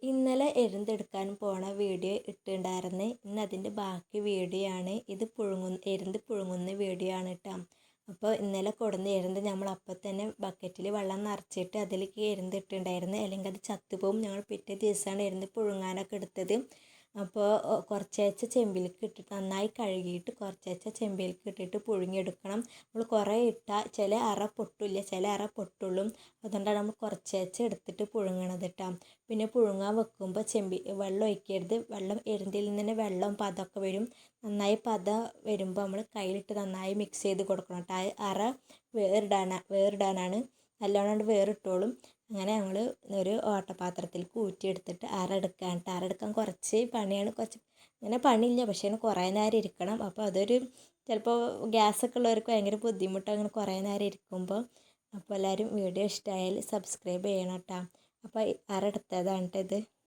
ഇന്നലെ എരുന്തെടുക്കാൻ പോണ വീഡിയോ ഇട്ടിട്ടുണ്ടായിരുന്നു. ഇന്ന് അതിൻ്റെ ബാക്കി വീഡിയോ ആണ്. ഇത് എരുന്ത് പുഴുങ്ങുന്ന വീഡിയോ ആണ് കേട്ടോ. അപ്പോൾ ഇന്നലെ കൊടുന്ന എരുന്ത് നമ്മൾ അപ്പം തന്നെ ബക്കറ്റിൽ വെള്ളം നിറച്ചിട്ട് അതിലേക്ക് എരുന്ത് ഇട്ടിട്ടുണ്ടായിരുന്നു. അല്ലെങ്കിൽ അത് ചത്തുപോകും. ഞങ്ങൾ പിറ്റേ ദിവസമാണ് എരുന്ത് പുഴുങ്ങാനൊക്കെ എടുത്തത്. അപ്പോൾ കുറച്ചേച്ച ചെമ്പിലേക്ക് ഇട്ടിട്ട് നന്നായി കഴുകിയിട്ട് കുറച്ചേച്ച ചെമ്പിലേക്ക് ഇട്ടിട്ട് പുഴുങ്ങിയെടുക്കണം. നമ്മൾ കുറേ ഇട്ടാൽ ചില അറ പൊട്ടില്ല, ചില അറ പൊട്ടുള്ളൂ. അതുകൊണ്ടാണ് നമ്മൾ കുറച്ചേച്ച എടുത്തിട്ട് പുഴുങ്ങണത് കേട്ടോ. പിന്നെ പുഴുങ്ങാൻ വെക്കുമ്പോൾ വെള്ളം ഒഴിക്കരുത്. വെള്ളം എരുന്തിൽ നിന്ന് തന്നെ വെള്ളം പതമൊക്കെ വരും. നന്നായി പത വരുമ്പോൾ നമ്മൾ കയ്യിലിട്ട് നന്നായി മിക്സ് ചെയ്ത് കൊടുക്കണം കേട്ടോ. അറ വേറിടാനാണ്. നല്ലോണം വേറിട്ടോളും. അങ്ങനെ ഞങ്ങൾ ഒരു ഓട്ടപാത്രത്തിലേക്ക് ഊറ്റിയെടുത്തിട്ട് അറ എടുക്കാൻ കേട്ടോ. അറ എടുക്കാൻ കുറച്ച് പണിയാണ്. അങ്ങനെ പണിയില്ല, പക്ഷേ കുറേ നേരം ഇരിക്കണം. അപ്പോൾ അതൊരു ചിലപ്പോൾ ഗ്യാസൊക്കെ ഉള്ളവർക്ക് ഭയങ്കര ബുദ്ധിമുട്ടാണ് അങ്ങനെ കുറേ നേരം ഇരിക്കുമ്പോൾ. അപ്പോൾ എല്ലാവരും വീഡിയോ ഇഷ്ടമായാൽ സബ്സ്ക്രൈബ് ചെയ്യണം കേട്ടോ. അപ്പോൾ അറ എടുത്തതാണ് കേട്ടോ ഇത്.